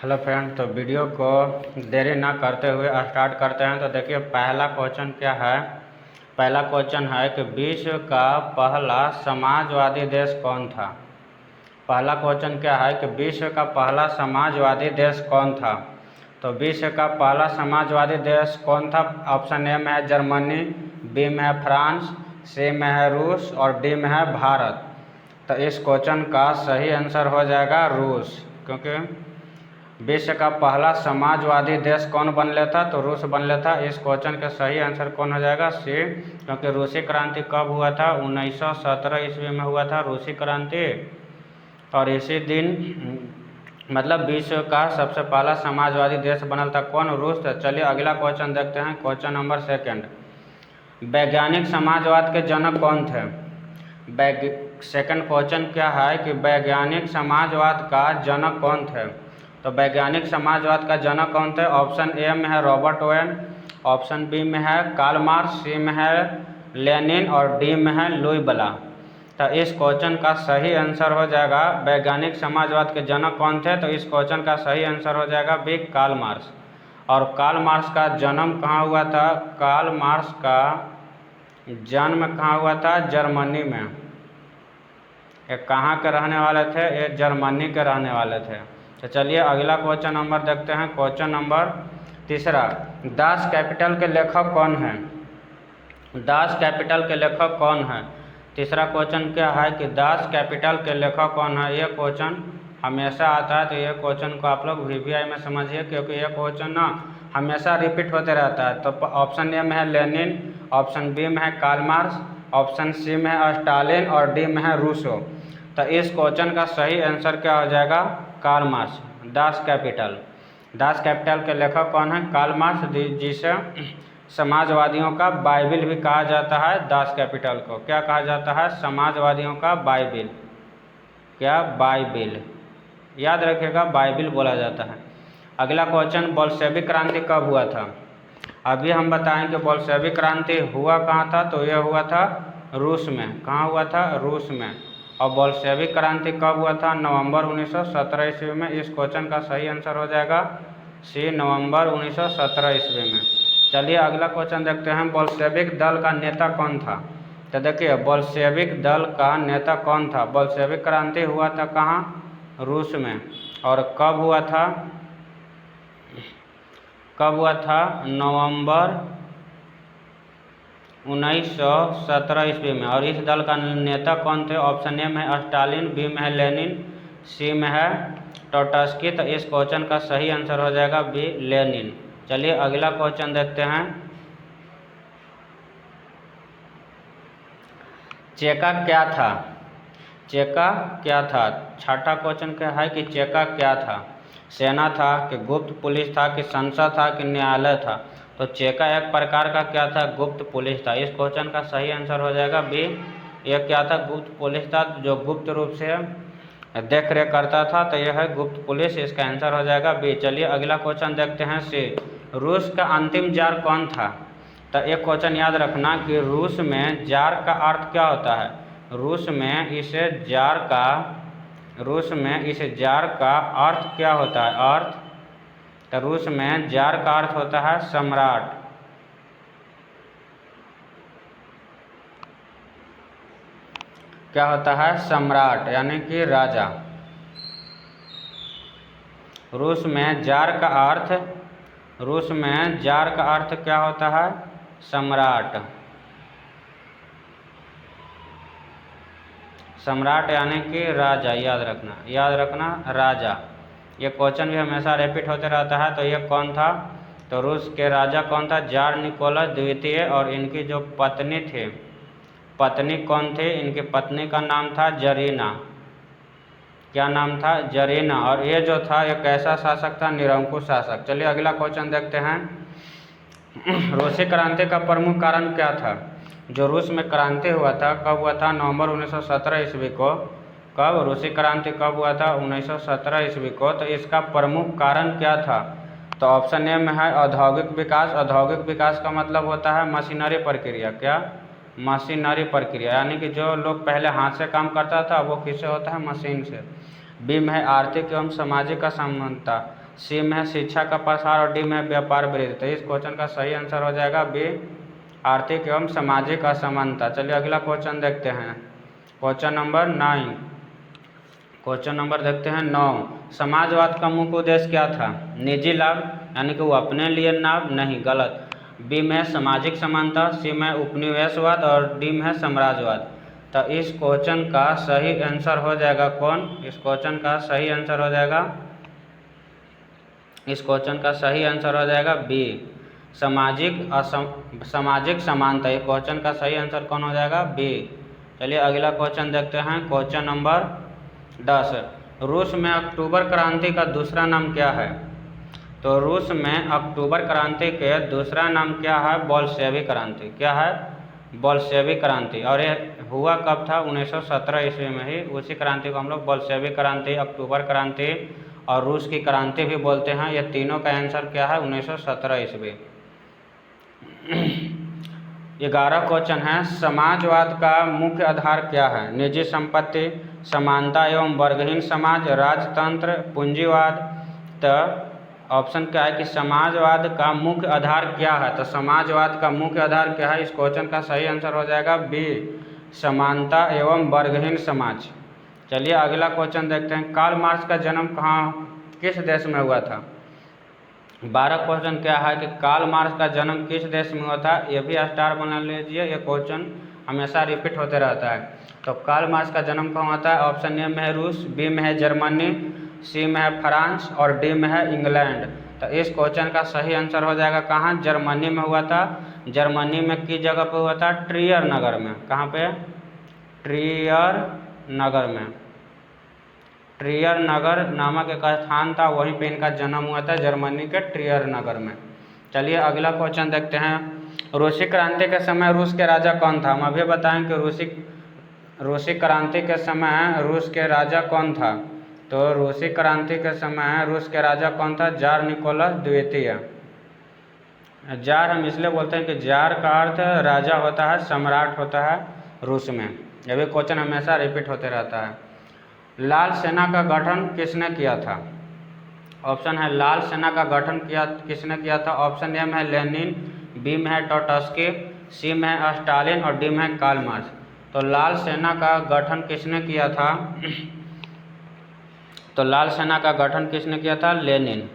Hello friend, तो video को देरी ना करते हुए स्टार्ट करते हैं। तो देखिए पहला क्वेश्चन क्या है। पहला क्वेश्चन है कि विश्व का पहला समाजवादी देश कौन था। पहला क्वेश्चन क्या है कि विश्व का पहला समाजवादी देश कौन था। तो विश्व का पहला समाजवादी देश कौन था। ऑप्शन ए में है जर्मनी, बी में है फ्रांस, सी में है रूस और डी में है भारत। तो इस क्वेश्चन का सही आंसर हो जाएगा रूस, क्योंकि विश्व का पहला समाजवादी देश कौन बन लेता तो रूस बन लेता। इस क्वेश्चन का सही आंसर कौन हो जाएगा, सी, क्योंकि रूसी क्रांति कब हुआ था, 1917 ईस्वी में हुआ था रूसी क्रांति। और इसी दिन मतलब विश्व का सबसे पहला समाजवादी देश बनल था कौन, रूस। तो चलिए अगला क्वेश्चन देखते हैं। क्वेश्चन नंबर सेकंड, वैज्ञानिक समाजवाद के जनक कौन थे। सेकंड क्वेश्चन क्या है कि वैज्ञानिक समाजवाद का जनक कौन थे। तो वैज्ञानिक समाजवाद का जनक कौन थे। ऑप्शन ए में है रॉबर्ट ओवेन, ऑप्शन बी में है कार्ल मार्क्स, सी में है लेनिन और डी में है लुई ब्ला। तो इस क्वेश्चन का सही आंसर हो जाएगा वैज्ञानिक समाजवाद के जनक कौन थे। तो इस क्वेश्चन का सही आंसर हो जाएगा बी, कार्ल मार्क्स। और कार्ल मार्क्स का जन्म कहाँ हुआ था। कार्ल मार्क्स का जन्म कहाँ हुआ था, जर्मनी में। ये कहाँ के रहने वाले थे, ये जर्मनी के रहने वाले थे। तो चलिए अगला क्वेश्चन नंबर देखते हैं। क्वेश्चन नंबर तीसरा, दास कैपिटल के लेखक कौन है। दास कैपिटल के लेखक कौन है। तीसरा क्वेश्चन क्या है कि दास कैपिटल के लेखक कौन है। ये क्वेश्चन हमेशा आता है, तो ये क्वेश्चन को आप लोग वीवीआई में समझिए, क्योंकि ये क्वेश्चन ना हमेशा रिपीट होते रहता है। तो ऑप्शन ए में है लेनिन, ऑप्शन बी में है कार्ल मार्क्स, ऑप्शन सी में है स्टालिन और डी में है रूसो। तो इस क्वेश्चन का सही आंसर क्या हो जाएगा, कार्ल मार्क्स। दास कैपिटल के लेखक कौन है, कार्ल मार्क्स, जिसे समाजवादियों का बाइबिल भी कहा जाता है। दास कैपिटल को क्या कहा जाता है, समाजवादियों का बाइबिल। क्या, बाइबिल, याद रखिएगा बाइबिल बोला जाता है। अगला क्वेश्चन, बोल्शेविक क्रांति कब हुआ था। अभी हम बताएं कि बोल्शेविक क्रांति हुआ कहाँ था। तो यह हुआ था रूस में। कहाँ हुआ था, रूस में। और बोल्शेविक क्रांति कब हुआ था, नवंबर 1917 ईस्वी में। इस क्वेश्चन का सही आंसर हो जाएगा सी, नवंबर 1917 ईस्वी में। चलिए अगला क्वेश्चन देखते हैं। बोल्शेविक दल का नेता कौन था। तो देखिए बोल्शेविक दल का नेता कौन था। बोल्शेविक क्रांति हुआ था कहाँ, रूस में। और कब हुआ था, नवंबर 1917 ईस्वी में। और इस दल का नेता कौन थे। ऑप्शन ए में है स्टालिन, बी में है लेनिन, सी में है ट्रोट्स्की। तो इस क्वेश्चन का सही आंसर हो जाएगा बी, लेनिन। चलिए अगला क्वेश्चन देखते हैं। चेका क्या था। चेका क्या था। छठा क्वेश्चन क्या है कि चेका क्या था। सेना था कि गुप्त पुलिस था कि संसद था कि न्यायालय था। तो चेका एक प्रकार का क्या था, गुप्त पुलिस था। इस क्वेश्चन का सही आंसर हो जाएगा बी, ये क्या था, गुप्त पुलिस था, जो गुप्त रूप से देख रेख करता था। तो यह है गुप्त पुलिस, इसका आंसर हो जाएगा बी। चलिए अगला क्वेश्चन देखते हैं। सी, रूस का अंतिम जार कौन था। तो एक क्वेश्चन याद रखना कि रूस में जार का अर्थ क्या होता है। रूस में इस जार का अर्थ क्या होता है, अर्थ। तो रूस में जार का अर्थ होता है सम्राट। क्या होता है, सम्राट, यानी कि राजा। रूस में जार का अर्थ क्या होता है, सम्राट। सम्राट यानी कि राजा, याद रखना राजा। ये क्वेश्चन भी हमेशा रिपीट होते रहता है। तो ये कौन था, तो रूस के राजा कौन था, जार निकोलस द्वितीय। और इनकी जो पत्नी थी, पत्नी कौन थी, इनकी पत्नी का नाम था जरीना। क्या नाम था, जरीना। और ये जो था ये कैसा शासक था, निरंकुश शासक। चलिए अगला क्वेश्चन देखते हैं। रूसी क्रांति का प्रमुख कारण क्या था। जो रूस में क्रांति हुआ था कब हुआ था, नवंबर 1917 ईस्वी को। कब, रूसी क्रांति कब हुआ था, 1917 ईस्वी को। तो इसका प्रमुख कारण क्या था। तो ऑप्शन ए में है औद्योगिक विकास। औद्योगिक विकास का मतलब होता है मशीनरी प्रक्रिया। क्या, मशीनरी प्रक्रिया, यानी कि जो लोग पहले हाथ से काम करता था वो किससे होता है, मशीन से। बी में है आर्थिक एवं सामाजिक असमानता। सी में है शिक्षा का प्रसार और डी में है व्यापार वृद्धि। तो इस क्वेश्चन का सही आंसर हो जाएगा बी, आर्थिक एवं सामाजिक असमानता। चलिए अगला क्वेश्चन देखते हैं, क्वेश्चन नंबर 9। क्वेश्चन नंबर देखते हैं 9। समाजवाद का मुख्य उद्देश्य क्या था? निजी लाभ, यानी कि वो अपने लिए लाभ नहीं, गलत। बी में सामाजिक समानता, सी में उपनिवेशवाद और डी में साम्राज्यवाद। तो इस क्वेश्चन का सही आंसर हो जाएगा कौन? इस क्वेश्चन का सही आंसर हो जाएगा, इस क्वेश्चन का सही आंसर हो जाएगा बी, सामाजिक समानता। ये क्वेश्चन का सही आंसर कौन हो जाएगा? बी। चलिए अगला क्वेश्चन देखते हैं, क्वेश्चन नंबर 10। रूस में अक्टूबर क्रांति का दूसरा नाम क्या है? तो रूस में अक्टूबर क्रांति के दूसरा नाम क्या है? बोल्शेविक क्रांति। क्या है? बोल्शेविक क्रांति। और ये हुआ कब था? 1917 ईस्वी में ही। उसी क्रांति को हम लोग बोल्शेविक क्रांति, अक्टूबर क्रांति और रूस की क्रांति भी बोलते हैं। ये तीनों का आंसर क्या है? 1917 ईस्वी। 11 क्वेश्चन है, समाजवाद का मुख्य आधार क्या है? निजी संपत्ति, समानता एवं वर्गहीन समाज, राजतंत्र, पूंजीवाद। तो ऑप्शन क्या है कि समाजवाद का मुख्य आधार क्या है? तो समाजवाद का मुख्य आधार क्या है? इस क्वेश्चन का सही आंसर हो जाएगा बी, समानता एवं वर्गहीन समाज। चलिए अगला क्वेश्चन देखते हैं, कार्ल मार्क्स का जन्म किस देश में हुआ था? 12 क्वेश्चन क्या है कि कार्ल मार्क्स का जन्म किस देश में हुआ था? ये भी स्टार बना लीजिए, ये क्वेश्चन हमेशा रिपीट होते रहता है। तो कार्ल मार्क्स का जन्म कहाँ होता है? ऑप्शन ए में है रूस, बी में है जर्मनी, सी में है फ्रांस और डी में है इंग्लैंड। तो इस क्वेश्चन का सही आंसर हो जाएगा कहाँ? जर्मनी में हुआ था। जर्मनी में किस जगह पे हुआ था? ट्रियर नगर में। कहाँ पे? ट्रियर नगर में। ट्रियर नगर नामक एक स्थान था, वहीं पे इनका जन्म हुआ था, जर्मनी के ट्रियर नगर में। चलिए अगला क्वेश्चन देखते हैं, रूसी क्रांति के समय रूस के राजा कौन था? हम अभी बताएं कि रूसी क्रांति के समय रूस के राजा कौन था। तो रूसी क्रांति के समय रूस के राजा कौन था? जार निकोलस द्वितीय। जार हम इसलिए बोलते हैं कि जार का अर्थ राजा होता है, सम्राट होता है रूस में। यह भी क्वेश्चन हमेशा रिपीट होते रहता है। लाल सेना का गठन किसने किया था? ऑप्शन है लाल सेना का गठन किसने किया था? ऑप्शन ए में है लेनिन, बी में है ट्रोट्स्की, सी में है स्टालिन और डी में है कार्ल मार्क्स। तो लाल सेना का गठन किसने किया था? तो लाल सेना का गठन किसने किया था? लेनिन,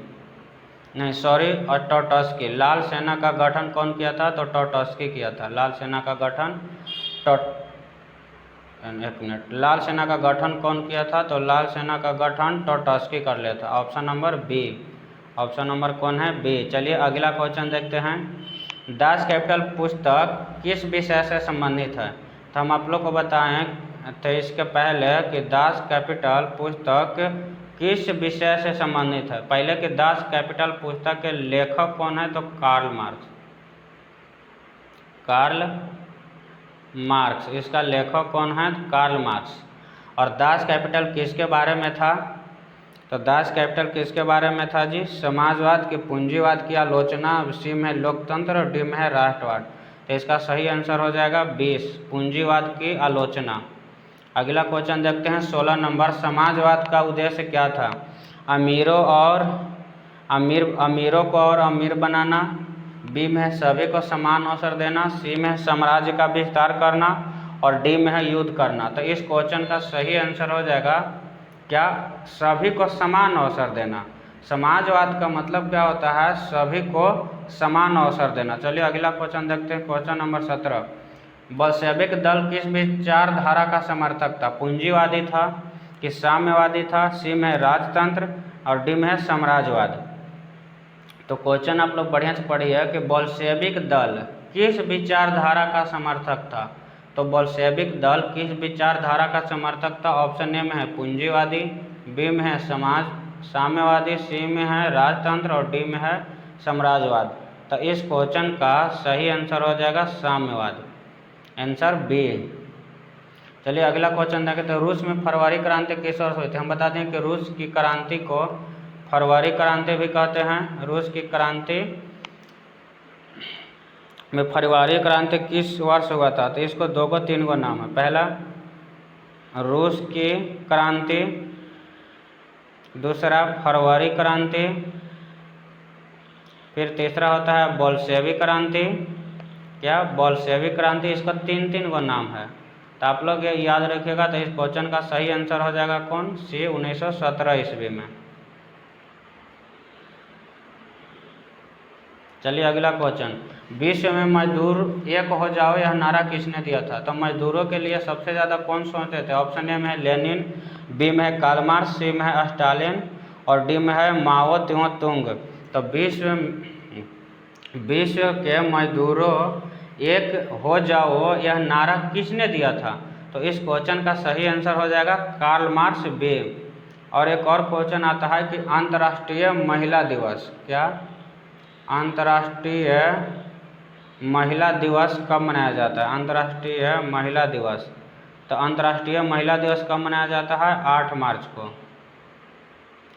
नहीं सॉरी, और ट्रोट्स्की। लाल सेना का गठन कौन किया था? तो ट्रोट्स्की किया था। लाल सेना का गठन एक मिनट, लाल सेना का गठन कौन किया था? तो लाल सेना का गठन ट्रोट्स्की कर लिया था। Option number B, option number कौन है? बी। चलिए अगला क्वेश्चन देखते हैं, दास कैपिटल पुस्तक किस विषय से संबंधित है? तो हम आप लोग को बताएं तो इसके पहले कि दास कैपिटल पुस्तक किस विषय से संबंधित है। पहले कि दास कैपिटल पुस्तक के लेखक कौन है? तो कार्ल मार्क्स। कार्ल मार्क्स, इसका लेखक कौन है? Karl Marx. और दास कैपिटल किसके बारे में था? तो दास कैपिटल किसके बारे में था जी? समाजवाद की पूंजीवाद की आलोचना, सी में लोकतंत्र और डी में है राष्ट्रवाद। तो इसका सही आंसर हो जाएगा 20, पूंजीवाद की आलोचना। अगला क्वेश्चन देखते हैं 16 नंबर, समाजवाद का उद्देश्य क्या था? अमीरों को और अमीर बनाना, बी में है सभी को समान अवसर देना, सी में है साम्राज्य का विस्तार करना और डी में है युद्ध करना। तो इस क्वेश्चन का सही आंसर हो जाएगा क्या? सभी को समान अवसर देना। समाजवाद का मतलब क्या होता है? सभी को समान अवसर देना। चलिए अगला क्वेश्चन देखते हैं, क्वेश्चन नंबर 17, बोल्शेविक दल किस विचारधारा का समर्थक था? पूंजीवादी था कि साम्यवादी था, सी में राजतंत्र और डी में साम्राज्यवाद। तो क्वेश्चन आप लोग बढ़िया से पढ़िए कि बोल्शेविक दल किस विचारधारा का समर्थक था। तो बोल्शेविक दल किस विचारधारा का समर्थक था? ऑप्शन ए में है पूंजीवादी, बी में है साम्यवादी, सी में है राजतंत्र और डी में है साम्राज्यवाद। तो इस क्वेश्चन का सही आंसर हो जाएगा साम्यवाद, आंसर बी। चलिए अगला क्वेश्चन देखें, तो रूस में फरवरी क्रांति किस वर्ष हुई थी? हम बता दें कि रूस की क्रांति को फरवरी क्रांति भी कहते हैं। रूस की क्रांति में फरवरी क्रांति किस वर्ष हुआ था? तो इसको 2 को 3 को नाम है। पहला रूस की क्रांति दूसरा फरवरी क्रांति, फिर तीसरा होता है बोल्शेविक क्रांति। क्या बोल्शेविक क्रांति, इसका तीन गो नाम है, तो आप लोग ये याद रखिएगा। तो इस क्वेश्चन का सही आंसर हो जाएगा कौन सी 1917 ईस्वी में। चलिए अगला क्वेश्चन, विश्व में मजदूर एक हो जाओ यह नारा किसने दिया था? तो मजदूरों के लिए सबसे ज़्यादा कौन सोचते थे? ऑप्शन ए में है लेनिन, बी में है कार्ल मार्क्स, सी में है स्टालिन और डी में है माओ त्से तुंग। तो विश्व के मजदूरों एक हो जाओ यह नारा किसने दिया था? तो इस क्वेश्चन का सही आंसर हो जाएगा कार्ल मार्क्स, बी। और एक और क्वेश्चन आता है कि अंतर्राष्ट्रीय महिला दिवस, क्या अंतर्राष्ट्रीय महिला दिवस कब मनाया जाता है? अंतर्राष्ट्रीय महिला दिवस, तो अंतर्राष्ट्रीय महिला दिवस कब मनाया जाता है? 8 मार्च को।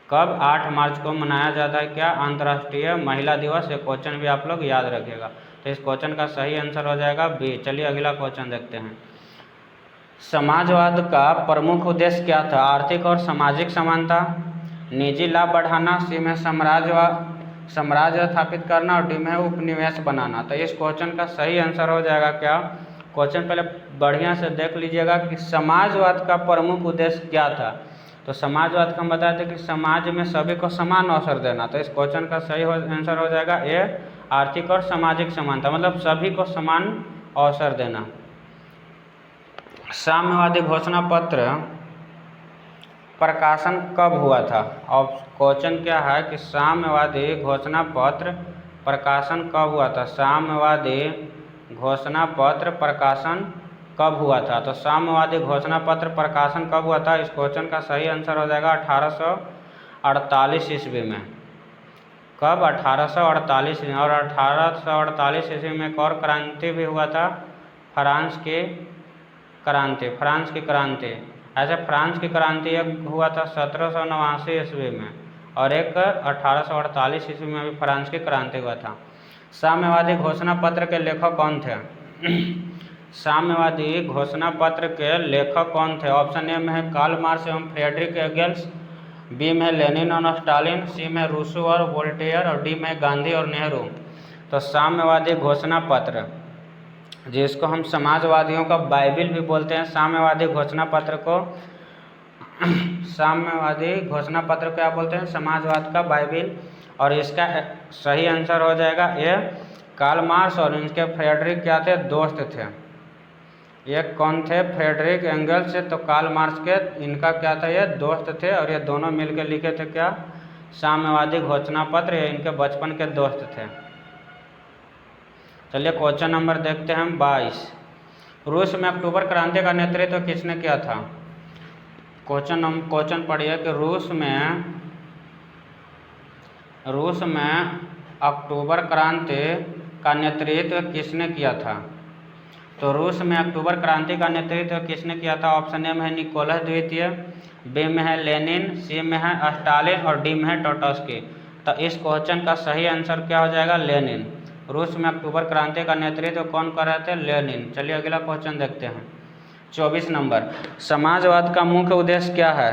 कब? 8 मार्च को मनाया जाता है क्या? अंतर्राष्ट्रीय महिला दिवस। ये क्वेश्चन भी आप लोग याद रखिएगा। तो इस क्वेश्चन का सही आंसर हो जाएगा बी। चलिए अगला क्वेश्चन देखते हैं। समाजवाद का प्रमुख उद्देश्य क्या था? आर्थिक और सामाजिक समानता, निजी लाभ बढ़ाना, सी में साम्राज्य स्थापित करना और डी में उपनिवेश बनाना। तो इस क्वेश्चन का सही आंसर हो जाएगा क्या? क्वेश्चन पहले बढ़िया से देख लीजिएगा कि समाजवाद का प्रमुख उद्देश्य क्या था। तो समाजवाद का हम बताए थे कि समाज में सभी को समान अवसर देना। तो इस क्वेश्चन का सही आंसर हो जाएगा ए, आर्थिक और सामाजिक समानता, मतलब सभी को समान अवसर देना। साम्यवादी घोषणा पत्र प्रकाशन कब हुआ था? और क्वेश्चन क्या है कि साम्यवादी घोषणा पत्र प्रकाशन कब हुआ था? साम्यवादी घोषणा पत्र प्रकाशन कब हुआ था? तो साम्यवादी घोषणा पत्र प्रकाशन कब हुआ था? इस क्वेश्चन का सही आंसर हो जाएगा 1848 ईस्वी में। कब? 1848 में। और 1848 ईस्वी में एक और क्रांति भी हुआ था, फ्रांस की क्रांति। ऐसे फ्रांस की क्रांति एक हुआ था 1789 ईस्वी में और एक 1848 ईस्वी में भी फ्रांस की क्रांति हुआ था। साम्यवादी घोषणा पत्र के लेखक कौन थे? साम्यवादी घोषणा पत्र के लेखक कौन थे? ऑप्शन ए में है कार्ल मार्क्स एवं फ्रेडरिक एंगेल्स, बी में लेनिन और स्टालिन, सी में रूसो और वोल्टेयर और डी में गांधी और नेहरू। तो साम्यवादी घोषणा पत्र, जिसको हम समाजवादियों का बाइबिल भी बोलते हैं, साम्यवादी घोषणा पत्र को साम्यवादी घोषणा पत्र क्या बोलते हैं? समाजवाद का बाइबिल। और इसका सही आंसर हो जाएगा ए, कार्ल मार्क्स और इनके फ्रेडरिक क्या थे? दोस्त थे। एक कौन थे? फ्रेडरिक एंगल्स से, तो कार्ल मार्क्स के इनका क्या था? ये दोस्त थे और ये दोनों मिलकर लिखे थे क्या? साम्यवादी घोषणा पत्र। ये इनके बचपन के दोस्त थे। चलिए क्वेश्चन नंबर देखते हैं 22। रूस में अक्टूबर क्रांति का नेतृत्व किसने किया था? क्वेश्चन पढ़िए कि रूस में अक्टूबर क्रांति का नेतृत्व किसने किया था? तो रूस में अक्टूबर क्रांति का नेतृत्व किसने किया था? ऑप्शन ए में है निकोलस द्वितीय, बी में है लेनिन, सी में है स्टालिन और डी में है ट्रोट्स्की। तो इस क्वेश्चन का सही आंसर क्या हो जाएगा? लेनिन। रूस में अक्टूबर क्रांति का नेतृत्व कौन कर रहे थे? लेनिन। चलिए अगला क्वेश्चन देखते हैं 24 नंबर। समाजवाद का मुख्य उद्देश्य क्या है?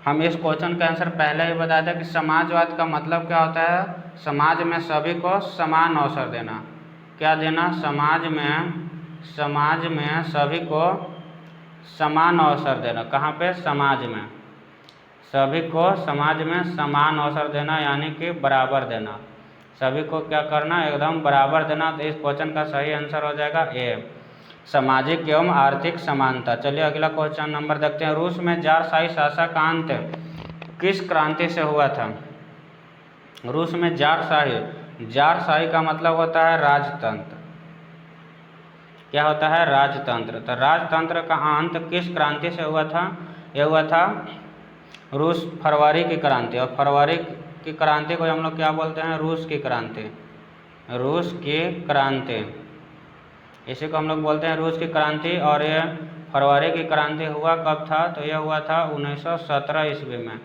हम इस क्वेश्चन का आंसर पहले ही बताया था कि समाजवाद का मतलब क्या होता है? समाज में सभी को समान अवसर देना। क्या देना? समाज में सभी को समान अवसर देना। कहाँ पे? समाज में सभी को समाज में समान अवसर देना, यानी कि बराबर देना। सभी को क्या करना? एकदम बराबर देना। तो इस क्वेश्चन का सही आंसर हो जाएगा ए, सामाजिक एवं आर्थिक समानता। चलिए अगला क्वेश्चन नंबर देखते हैं। रूस में ज़ारशाही शासन का अंत किस क्रांति से हुआ था? रूस में ज़ारशाही का मतलब होता है राजतंत्र। क्या होता है? राजतंत्र। तो राजतंत्र का अंत किस क्रांति से हुआ था? यह हुआ था रूस फरवरी की क्रांति। और फरवरी की क्रांति को हम लोग क्या बोलते हैं? रूस की क्रांति। रूस की क्रांति, इसी को हम लोग बोलते हैं रूस की क्रांति। और ये फरवरी की क्रांति हुआ कब था? तो यह हुआ था 1917 ईस्वी में।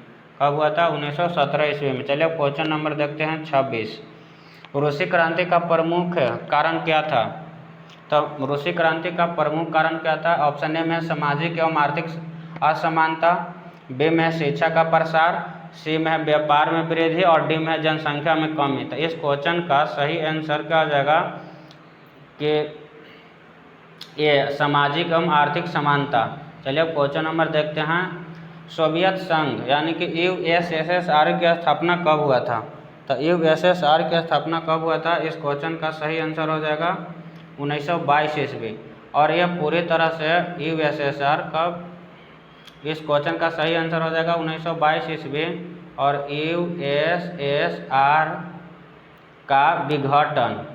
कब हुआ था? 1917 ईस्वी में। चलिए क्वेश्चन नंबर देखते हैं 26। रूसी क्रांति का प्रमुख कारण क्या था? तो रूसी क्रांति का प्रमुख कारण क्या था? ऑप्शन ए में सामाजिक एवं आर्थिक असमानता, बी में शिक्षा का प्रसार, सी में है व्यापार में वृद्धि और डी में है जनसंख्या में कमी। तो इस क्वेश्चन का सही आंसर क्या हो जाएगा कि ये सामाजिक एवं आर्थिक समानता। चलिए अब क्वेश्चन नंबर देखते हैं। सोवियत संघ यानी कि यूएसएसआर की स्थापना कब हुआ था? तो यूएसएसआर की स्थापना कब हुआ था? इस क्वेश्चन का सही आंसर हो जाएगा 1922 ईस्वी। और यह पूरी तरह से यूएसएसआर कब, इस क्वेश्चन का सही आंसर हो जाएगा 1922 ईस्वी। और यूएसएसआर का विघटन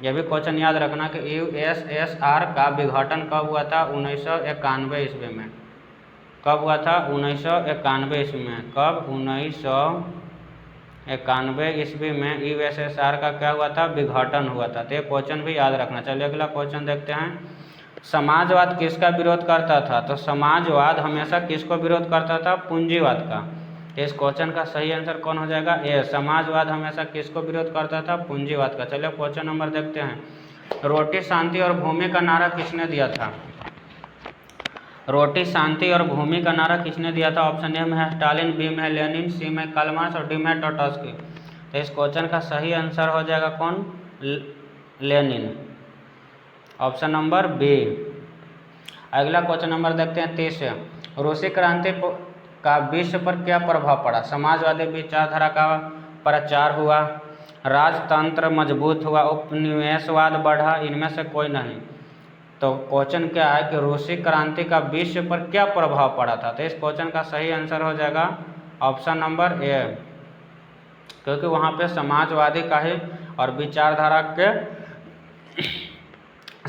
यह भी क्वेश्चन याद रखना कि यूएसएसआर का विघटन कब हुआ था? 1991 ईस्वी में। कब हुआ था? 1991 ईस्वी में। कब? 1991 ईस्वी में यूएसएसआर का क्या हुआ था? विघटन हुआ था। तो ये क्वेश्चन भी याद रखना। चलिए अगला क्वेश्चन देखते हैं। समाजवाद किसका विरोध करता था? तो समाजवाद हमेशा किसको विरोध करता था? पूंजीवाद का। इस क्वेश्चन का सही आंसर कौन हो जाएगा? ए। समाजवाद हमेशा किसको विरोध करता था? पूंजीवाद का। चलिए क्वेश्चन नंबर देखते हैं। रोटी शांति और भूमि का नारा किसने दिया था? रोटी शांति और भूमि का नारा किसने दिया था? ऑप्शन ए में है स्टालिन, बी में है लेनिन, सी में कार्ल मार्क्स और डी में है ट्रोट्स्की। तो इस क्वेश्चन का सही आंसर हो जाएगा कौन? लेनिन। Option number B. अगला क्वेश्चन नंबर देखते हैं 30। रूसी क्रांति का विश्व पर क्या प्रभाव पड़ा? समाजवादी विचारधारा का प्रचार हुआ, राजतंत्र मजबूत हुआ, उपनिवेशवाद बढ़ा, इनमें से कोई नहीं। तो क्वेश्चन क्या है कि रूसी क्रांति का विश्व पर क्या प्रभाव पड़ा था? तो इस क्वेश्चन का सही आंसर हो जाएगा ऑप्शन नंबर ए, क्योंकि वहाँ पे समाजवादी का ही और विचारधारा के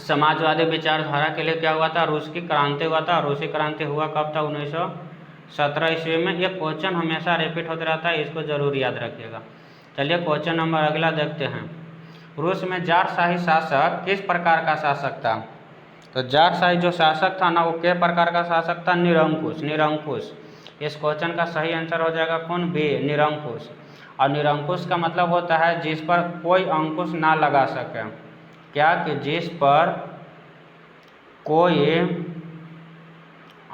समाजवादी विचारधारा के लिए क्या हुआ था? रूस की क्रांति हुआ था। रूसी क्रांति हुआ कब था? 1917 ईस्वी में। ये क्वेश्चन हमेशा रिपीट होता रहता है, इसको जरूर याद रखिएगा। चलिए क्वेश्चन नंबर अगला देखते हैं। रूस में जारशाही शासक किस प्रकार का शासक था? तो जारशाही जो शासक था ना, वो किस प्रकार का शासक था? निरंकुश। निरंकुश। इस क्वेश्चन का सही आंसर हो जाएगा कौन? बी, निरंकुश। और निरंकुश का मतलब होता है जिस पर कोई अंकुश ना लगा सके। क्या? कि जिस पर कोई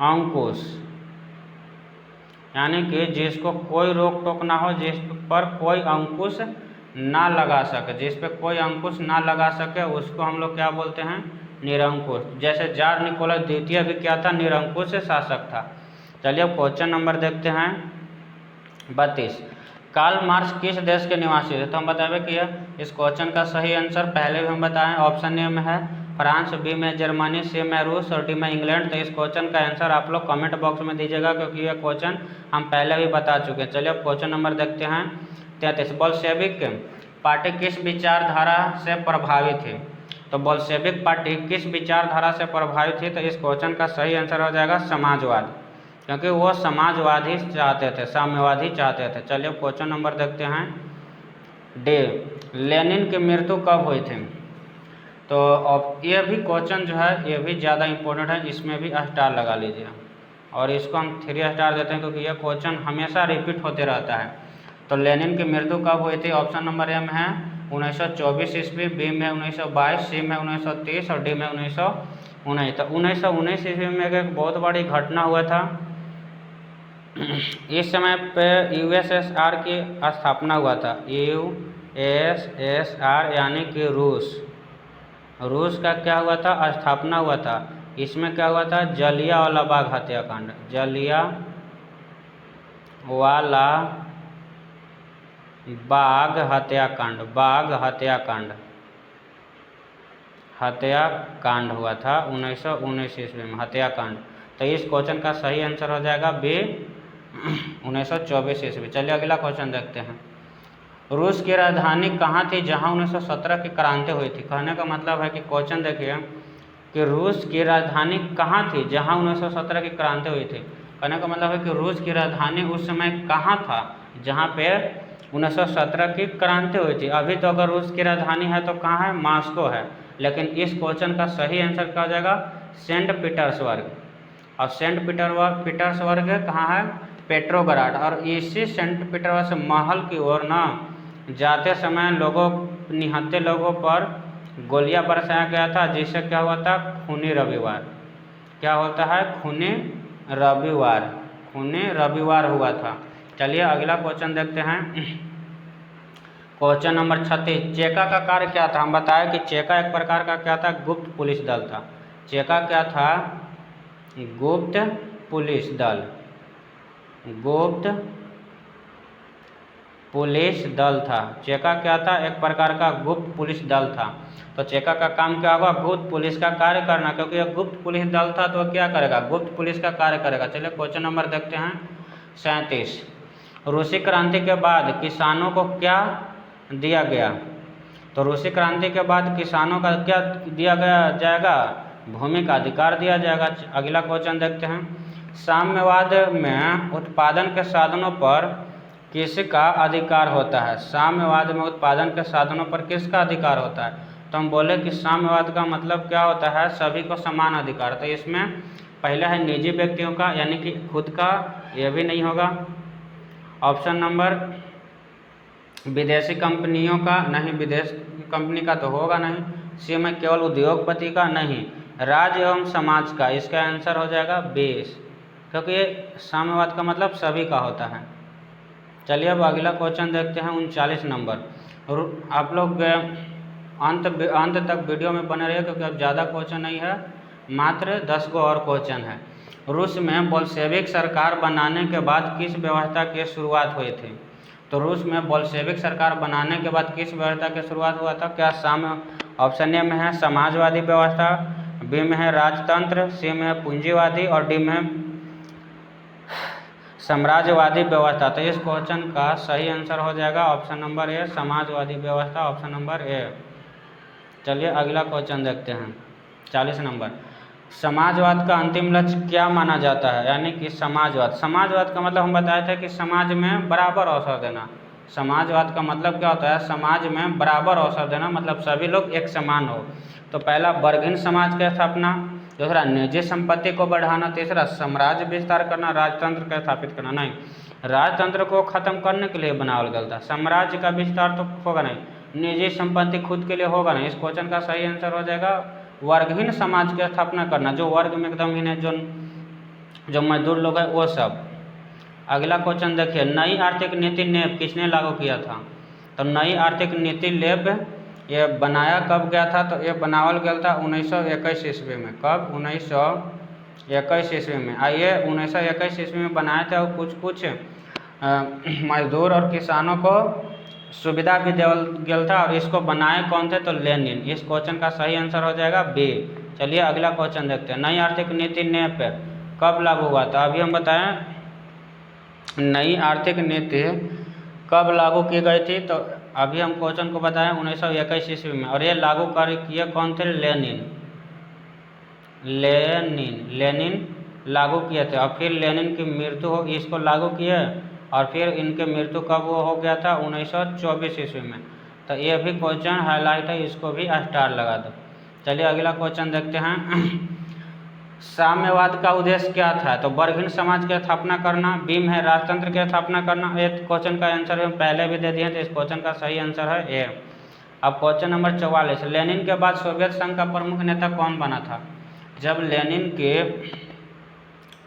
अंकुश, यानी कि जिसको कोई रोक टोक ना हो, जिस पर कोई अंकुश ना लगा सके। जिस पर कोई अंकुश ना लगा सके उसको हम लोग क्या बोलते हैं? निरंकुश। जैसे जार निकोलस द्वितीय भी क्या था? निरंकुश शासक था। चलिए अब क्वेश्चन नंबर देखते हैं 32। कार्ल मार्क्स किस देश के निवासी थे? तो हम बतावे कि इस क्वेश्चन का सही आंसर पहले भी हम बताएं। ऑप्शन ए में है फ्रांस, बी में जर्मनी, सी में रूस और डी में इंग्लैंड। तो इस क्वेश्चन का आंसर आप लोग कमेंट बॉक्स में दीजिएगा, क्योंकि यह क्वेश्चन हम पहले भी बता चुके हैं। चलिए अब क्वेश्चन नंबर देखते हैं 33। बोल्शेविक पार्टी किस विचारधारा से प्रभावित थी? तो बोल्शेविक पार्टी किस विचारधारा से प्रभावित थी? तो इस क्वेश्चन का सही आंसर हो जाएगा समाजवाद, क्योंकि वो समाजवादी चाहते थे, साम्यवादी चाहते थे। चलिए क्वेश्चन नंबर देखते हैं डे। लेनिन की मृत्यु कब हुई थी? तो अब ये भी क्वेश्चन जो है ये भी ज़्यादा इम्पोर्टेंट है, इसमें भी स्टार लगा लीजिए और इसको हम 3 स्टार देते हैं, क्योंकि यह क्वेश्चन हमेशा रिपीट होते रहता है। तो लेनिन की मृत्यु कब हुई थी? ऑप्शन नंबर ए में है 1924 ईस्वी, बी में 1922, सी में 1930 और डी में 1919। तो 1919 ईस्वी में एक बहुत बड़ी घटना हुआ था। इस समय पे यूएसएसआर की स्थापना हुआ था। यूएसएसआर यानी कि रूस का क्या हुआ था? स्थापना हुआ था। इसमें क्या हुआ था? जलियांवाला बाग हत्याकांड। जलियांवाला बाग हत्याकांड हुआ था 1919 ईस्वी में, हत्याकांड। तो इस क्वेश्चन का सही आंसर हो जाएगा बी, 1924 ईस्वी। चलिए अगला क्वेश्चन देखते हैं। रूस की राजधानी कहाँ थी जहाँ 1917 की क्रांति हुई थी? कहने का मतलब है कि क्वेश्चन देखिए कि रूस की राजधानी कहाँ थी जहाँ 1917 की क्रांति हुई थी। कहने का मतलब है कि रूस की राजधानी उस समय कहाँ था जहाँ पे 1917 की क्रांति हुई थी। अभी तो अगर रूस की राजधानी है तो कहाँ है? मॉस्को है। लेकिन इस क्वेश्चन का सही आंसर क्या हो जाएगा? Saint Petersburg. और सेंट पीटर्सबर्ग कहाँ है? पेट्रोग्राड। और इसी सेंट पीटर्सबर्ग से महल की ओर ना जाते समय निहत्थे लोगों पर गोलियां बरसाया गया था, जिससे क्या हुआ था? खूनी रविवार। क्या होता है? खूनी रविवार, खूनी रविवार हुआ था। चलिए अगला क्वेश्चन देखते हैं। क्वेश्चन नंबर 36, चेका का कार्य क्या था? हम बताएं कि चेका एक प्रकार का क्या था? गुप्त पुलिस दल था। चेका क्या था? गुप्त पुलिस दल, गुप्त पुलिस दल था। चेका क्या था? एक प्रकार का गुप्त पुलिस दल था। तो चेका का काम क्या होगा? गुप्त पुलिस का कार्य करना, क्योंकि यह गुप्त पुलिस दल था तो क्या करेगा? गुप्त पुलिस का कार्य करेगा। चलिए क्वेश्चन नंबर देखते हैं 37, रूसी क्रांति के बाद किसानों को क्या दिया गया? तो रूसी क्रांति के बाद किसानों का क्या दिया गया जाएगा? भूमि का अधिकार दिया जाएगा। अगला क्वेश्चन देखते हैं, साम्यवाद में उत्पादन के साधनों पर किसका अधिकार होता है? साम्यवाद में उत्पादन के साधनों पर किसका अधिकार होता है? तो हम बोले कि साम्यवाद का मतलब क्या होता है? सभी को समान अधिकार। तो इसमें पहला है निजी व्यक्तियों का, यानी कि खुद का, यह भी नहीं होगा। ऑप्शन नंबर विदेशी कंपनियों का, नहीं, विदेश कंपनी का तो होगा नहीं। सी में केवल उद्योगपति का, नहीं। राज्य एवं समाज का, इसका आंसर हो जाएगा 20, क्योंकि साम्यवाद का मतलब सभी का होता है। चलिए अब अगला क्वेश्चन देखते हैं 39 नंबर। आप लोग अंत तक वीडियो में बने रहिए, क्योंकि अब ज़्यादा क्वेश्चन नहीं है, मात्र 10 को और क्वेश्चन है। रूस में बोल्शेविक सरकार बनाने के बाद किस व्यवस्था की शुरुआत हुई थी? तो रूस में बोल्शेविक सरकार बनाने के बाद किस व्यवस्था की शुरुआत हुआ था? क्या ऑप्शन ए में है समाजवादी व्यवस्था, बी में है राजतंत्र, सी में है पूंजीवादी और डी में है साम्राज्यवादी व्यवस्था। तो इस क्वेश्चन का सही आंसर हो जाएगा ऑप्शन नंबर ए, समाजवादी व्यवस्था, ऑप्शन नंबर ए। चलिए अगला क्वेश्चन देखते हैं 40 नंबर। समाजवाद का अंतिम लक्ष्य क्या माना जाता है? यानी कि समाजवाद का मतलब हम बताए थे कि समाज में बराबर अवसर देना। समाजवाद का मतलब क्या होता है? समाज में बराबर अवसर देना, मतलब सभी लोग एक समान हो। तो पहला वर्गहीन समाज की स्थापना, दूसरा निजी संपत्ति को बढ़ाना, तीसरा साम्राज्य विस्तार करना, राजतंत्र का स्थापित करना। नहीं, राजतंत्र को खत्म करने के लिए बनावल गया था। साम्राज्य का विस्तार तो होगा नहीं, निजी संपत्ति खुद के लिए होगा नहीं। इस क्वेश्चन का सही आंसर हो जाएगा वर्गहीन समाज की स्थापना करना, जो वर्ग में एकदम हीन है, जो मजदूर लोग हैं वो सब। अगला क्वेश्चन देखिए, नई आर्थिक नीति नेब किसने लागू किया था? तो नई आर्थिक नीति लेब ये बनाया कब गया था? तो ये बनावल गया था 1921 ईस्वी में। कब? 1921 ईस्वी में। आइए 1921 ईस्वी में बनाया था, और कुछ मजदूर और किसानों को सुविधा भी देवल गया था। और इसको बनाए कौन थे? तो लेनिन। इस क्वेश्चन का सही आंसर हो जाएगा बी। चलिए अगला क्वेश्चन देखते हैं, नई आर्थिक नीति नेप कब लागू हुआ था? अभी हम बताएं नई आर्थिक नीति कब लागू की गई थी। तो अभी हम क्वेश्चन को बताएं 1921 ईस्वी में, और ये लागू कर किए कौन थे? लेनिन लागू किए थे। और फिर लेनिन की मृत्यु हो, इसको लागू किए, और फिर इनके मृत्यु कब हो गया था? 1924 ईस्वी में। तो ये भी क्वेश्चन हाईलाइट है, इसको भी स्टार लगा दो। चलिए अगला क्वेश्चन देखते हैं, साम्यवाद का उद्देश्य क्या था? तो वर्गहीन समाज की स्थापना करना, बी में है राजतंत्र की स्थापना करना। ये क्वेश्चन का आंसर हम पहले भी दे दिए, तो इस क्वेश्चन का सही आंसर है ए। अब क्वेश्चन नंबर 44, लेनिन के बाद सोवियत संघ का प्रमुख नेता कौन बना था? जब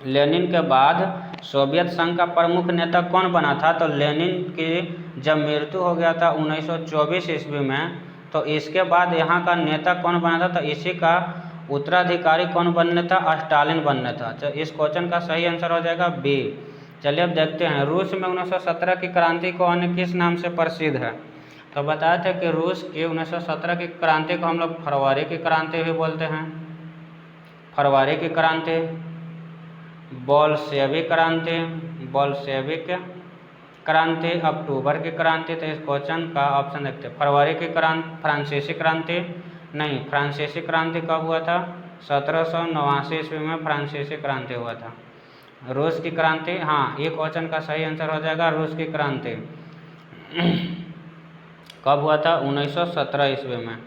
लेनिन के बाद सोवियत संघ का प्रमुख नेता कौन बना था? तो लेनिन की जब मृत्यु हो गया था 1924 ईस्वी में, तो इसके बाद यहाँ का नेता कौन बना था? तो इसी का उत्तराधिकारी कौन बनने था? स्टालिन बनने था। तो इस क्वेश्चन का सही आंसर हो जाएगा बी। चलिए अब देखते हैं, रूस में 1917 की क्रांति को अन्य किस नाम से प्रसिद्ध है? तो बताया था कि रूस की 1917 की क्रांति को हम लोग फरवरी की क्रांति भी बोलते हैं। फरवरी की क्रांति, बोल्शेविक क्रांति, अक्टूबर की क्रांति। तो इस क्वेश्चन का ऑप्शन देखते हैं, फरवरी की क्रांति, फ्रांसीसी क्रांति, नहीं, फ्रांसीसी क्रांति कब हुआ था? 1789 ईस्वी में फ्रांसीसी क्रांति हुआ था। रूस की क्रांति, हाँ, ये क्वेश्चन का सही आंसर हो जाएगा रूस की क्रांति। कब हुआ था? 1917 ईस्वी में।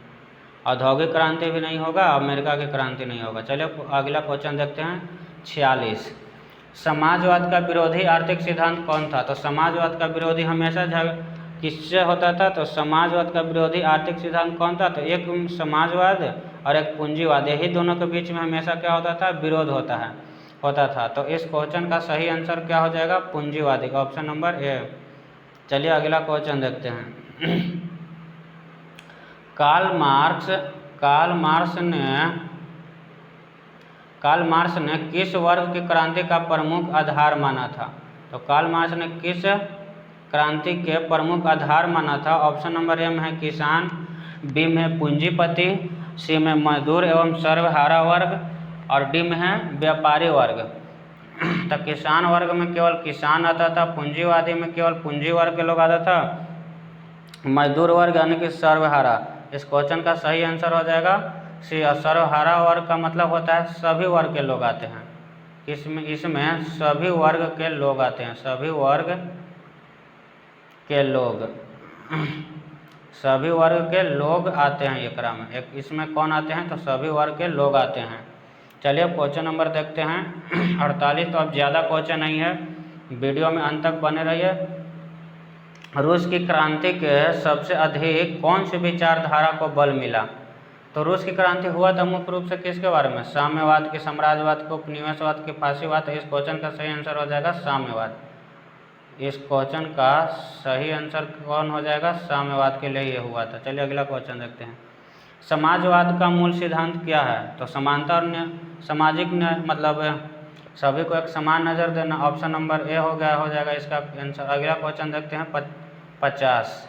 औद्योगिक क्रांति भी नहीं होगा, अमेरिका की क्रांति नहीं होगा। चलिए अगला क्वेश्चन देखते हैं 46, समाजवाद का विरोधी आर्थिक सिद्धांत कौन था? तो समाजवाद का विरोधी हमेशा किससे होता था? तो समाजवाद का विरोधी आर्थिक सिद्धांत कौन था? तो एक समाजवाद और एक पूंजीवाद, यही दोनों के बीच में हमेशा क्या होता था? विरोध होता है। होता था। तो इस क्वेश्चन का सही आंसर क्या हो जाएगा? पूंजीवादी, ऑप्शन नंबर ए। चलिए अगला क्वेश्चन देखते हैं। कार्ल मार्क्स ने किस वर्ग की क्रांति का प्रमुख आधार माना था? तो कार्ल मार्क्स ने किस क्रांति के प्रमुख आधार माना था? ऑप्शन नंबर ए में है किसान, बी में है पूंजीपति, सी में मजदूर एवं सर्वहारा वर्ग और डी में है व्यापारी वर्ग। तो किसान वर्ग में केवल किसान आता था, पूंजीवादी में केवल पूंजी वर्ग के लोग आता था, मजदूर वर्ग यानी कि सर्वहारा। इस क्वेश्चन का सही आंसर हो जाएगा सी। सर्वहारा वर्ग का मतलब होता है सभी वर्ग के लोग आते हैं। इसमें सभी वर्ग के लोग आते हैं, सभी वर्ग के लोग सभी वर्ग के लोग आते हैं एकरा में। इसमें कौन आते हैं? तो सभी वर्ग के लोग आते हैं। चलिए क्वेश्चन नंबर देखते हैं 48। तो अब ज़्यादा क्वेश्चन नहीं है, वीडियो में अंत तक बने रहिए। रूस की क्रांति के सबसे अधिक कौन सी विचारधारा को बल मिला? तो रूस की क्रांति हुआ था मुख्य रूप से किसके बारे में? साम्यवाद की, साम्राज्यवाद की, उपनिवेशवाद की, फासीवाद। इस क्वेश्चन का सही आंसर हो जाएगा साम्यवाद। इस क्वेश्चन का सही आंसर कौन हो जाएगा? साम्यवाद के लिए ये हुआ था। चलिए अगला क्वेश्चन देखते हैं। समाजवाद का मूल सिद्धांत क्या है? तो समानता और सामाजिक मतलब सभी को एक समान नज़र देना। ऑप्शन नंबर ए हो जाएगा इसका आंसर। अगला क्वेश्चन देखते हैं 50।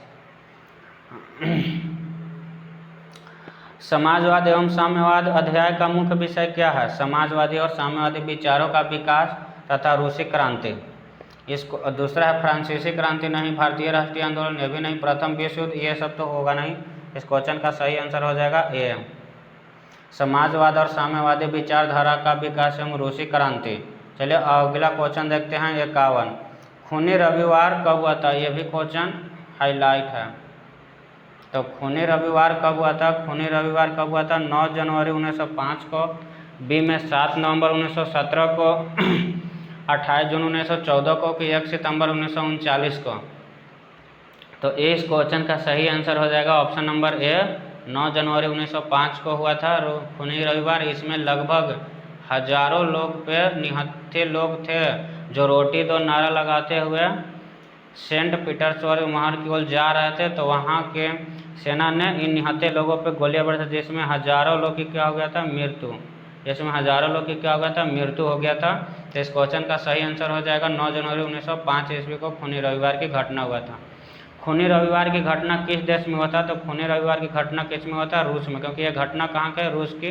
समाजवाद एवं साम्यवाद अध्याय का मुख्य विषय क्या है? समाजवादी और साम्यवादी विचारों का विकास तथा रूसी क्रांति। इसको दूसरा है फ्रांसीसी क्रांति, नहीं भारतीय राष्ट्रीय आंदोलन, ये भी नहीं, प्रथम विश्व युद्ध, ये सब तो होगा नहीं। इस क्वेश्चन का सही आंसर हो जाएगा ए। समाजवाद और साम्यवादी विचारधारा का विकास एवं रूसी क्रांति। चलिए अगला क्वेश्चन देखते हैं 51। खूनी रविवार कब हुआ था? ये भी क्वेश्चन हाईलाइट है। तो खूनी रविवार कब हुआ था? खूनी रविवार कब हुआ था? 9 जनवरी 1905 को, बी में 7 नवंबर 1917 को, 28 जून 1914 को कि 1 सितंबर 1939 को। तो इस क्वेश्चन का सही आंसर हो जाएगा ऑप्शन नंबर ए, 9 जनवरी 1905 को हुआ था खूनी रविवार। इसमें लगभग हजारों लोग पे निहत्थे लोग थे जो रोटी दो नारा लगाते हुए सेंट पीटर्सबर्ग महल की ओर जा रहे थे। तो वहाँ के सेना ने इन निहत्थे लोगों पे गोलियां बरसा, जिसमें हजारों लोग की क्या हो गया था? मृत्यु। इसमें हजारों लोग की क्या हो गया था? मृत्यु हो गया था। तो इस क्वेश्चन का सही आंसर हो जाएगा 9 जनवरी 1905 ईस्वी को खूनी रविवार की घटना हुआ था। खूनी रविवार की घटना किस देश में हुआ था? तो खूनी रविवार की घटना किस में हुआ था? रूस में, क्योंकि यह घटना कहाँ के? रूस की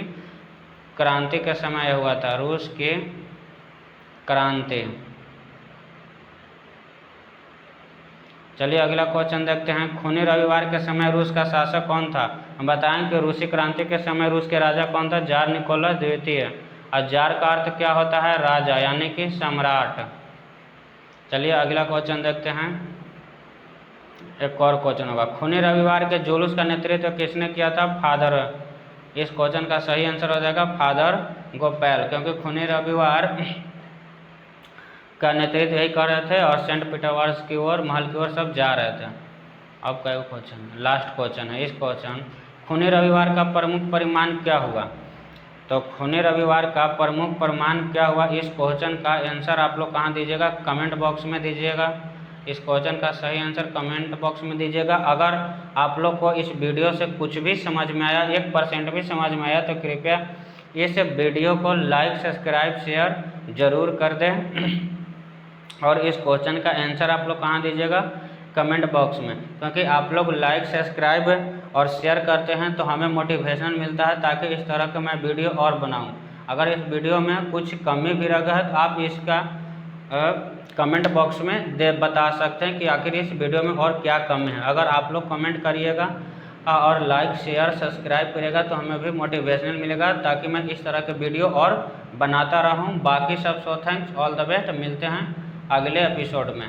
क्रांति के समय हुआ था, रूस की क्रांति। चलिए अगला क्वेश्चन देखते हैं। खूनी रविवार के समय रूस का शासक कौन था? हम बताएं कि रूसी क्रांति के समय रूस के राजा कौन था? जार निकोलस द्वितीय। और जार का अर्थ क्या होता है? राजा, यानी कि सम्राट। चलिए अगला क्वेश्चन देखते हैं। एक और क्वेश्चन होगा, खूनी रविवार के जुलूस का नेतृत्व किसने किया था? फादर। इस क्वेश्चन का सही आंसर हो जाएगा फादर गोपाल, क्योंकि खूनी रविवार का नेतृत्व यही कर रहे थे और सेंट पीटर्सबर्ग की ओर, महल की ओर सब जा रहे थे। अब क्या क्वेश्चन? लास्ट क्वेश्चन है। इस क्वेश्चन खूनी रविवार का प्रमुख परिमाण क्या हुआ? तो खूनी रविवार का प्रमुख परिमाण क्या हुआ? इस क्वेश्चन का आंसर आप लोग कहाँ दीजिएगा? कमेंट बॉक्स में दीजिएगा। इस क्वेश्चन का सही आंसर कमेंट बॉक्स में दीजिएगा। अगर आप लोग को इस वीडियो से कुछ भी समझ में आया, 1% भी समझ में आया, तो कृपया इस वीडियो को लाइक, सब्सक्राइब, शेयर जरूर कर दें। और इस क्वेश्चन का आंसर आप लोग कहाँ दीजिएगा? कमेंट बॉक्स में, क्योंकि आप लोग लाइक, सब्सक्राइब और शेयर करते हैं तो हमें मोटिवेशन मिलता है ताकि इस तरह का मैं वीडियो और बनाऊं। अगर इस वीडियो में कुछ कमी भी रह है तो आप इसका कमेंट बॉक्स में बता सकते हैं कि आखिर इस वीडियो में और क्या कमी है। अगर आप लोग कमेंट करिएगा और लाइक, शेयर, सब्सक्राइब करिएगा तो हमें भी मोटिवेशन मिलेगा ताकि मैं इस तरह के वीडियो और बनाता रहूं। बाकी सब so thanks, all the best. मिलते हैं अगले एपिसोड में।